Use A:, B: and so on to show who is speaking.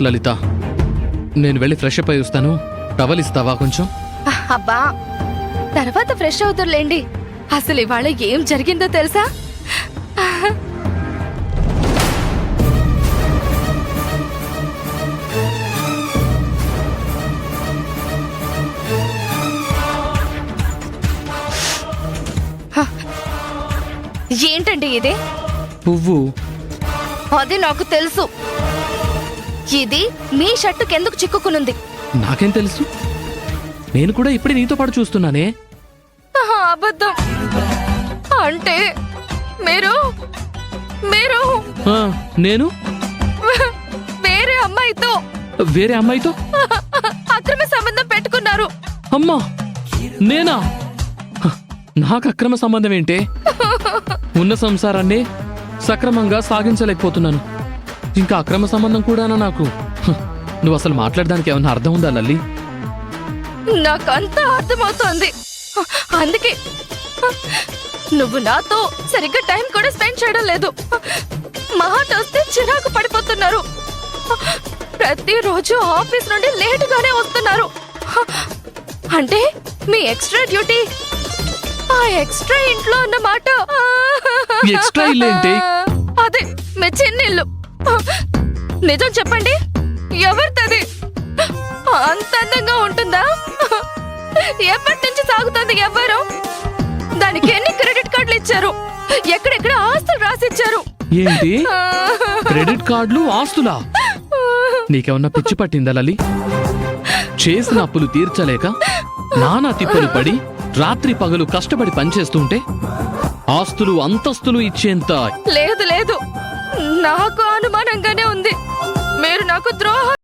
A: లలిత, నేను వెళ్ళి fresh up అయి వస్తాను. టవల్ ఇస్తావా కొంచెం?
B: అబ్బా, తర్వాత ఫ్రెష్ అవుతుర్లేండి. అసలు ఇవాళ ఏం జరిగిందో తెలుసా? ఏంటండి ఇది?
A: పువ్వు.
B: అది నాకు తెలుసు. ఇది మీ షర్టుకెందుకు చిక్కుకునుంది?
A: నాకేం తెలుసు? నేను కూడా ఇప్పుడే నీతో పాటు చూస్తున్నానే.
B: అబద్ధం. అంటే మీరు మీరు
A: ఆ, నేను
B: వేరే అమ్మాయితో
A: వేరే అమ్మాయితో
B: అక్రమ సంబంధం పెట్టుకున్నారు.
A: అమ్మా, నేనా? హ, నాకు అక్రమ సంబంధం ఏంటే? ఉన్న సంసారాన్ని సక్రమంగా సాగించలేకపోతున్నాను, ఇంకా అక్రమ సంబంధం కూడానా నాకు? హ, నువ్వు అసలు మాట్లాడడానికి ఏమన్నా అర్థం ఉందా లల్లి?
B: నాకంతా అర్థమవుతోంది. అందుకే నువ్వు నాతో సరిగ్గా టైం కూడా స్పెండ్ చేయడం లేదు. మాట వస్తే చిరాకు పడిపోతున్నారు. ప్రతిరోజు ఆఫీస్ నుండి లేటుగానే వస్తున్నారు. అంటే మీ ఎక్స్ట్రా డ్యూటీ ఆ ఎక్స్ట్రా ఇంట్లో అన్నమాట.
A: ఎక్స్ట్రా ఇల్లేంటి?
B: అదే మీ చిన్నిల్లు. నిజం చెప్పండి, ఎవరిది? అంత అందంగా ఉంటుందా? ఎప్పటి నుంచి సాగుతుంది ఎవ్వరు? దానికి ఎన్ని క్రెడిట్ కార్డులు ఇచ్చారు? ఎక్కడెక్కడ ఆస్తులు రాసిచ్చారు?
A: ఏంటి? క్రెడిట్ కార్డులు, ఆస్తులా? నీకేమన్నా పిచ్చి పట్టిందా లలి? చేసిన అప్పులు తీర్చలేక నానా తిప్పలు పడి రాత్రి పగలు కష్టపడి పనిచేస్తుంటే ఆస్తులు అంతస్తులు ఇచ్చేంత?
B: లేదు లేదు, నాకు అనుమానంగానే ఉంది. మీరు నాకు ద్రోహం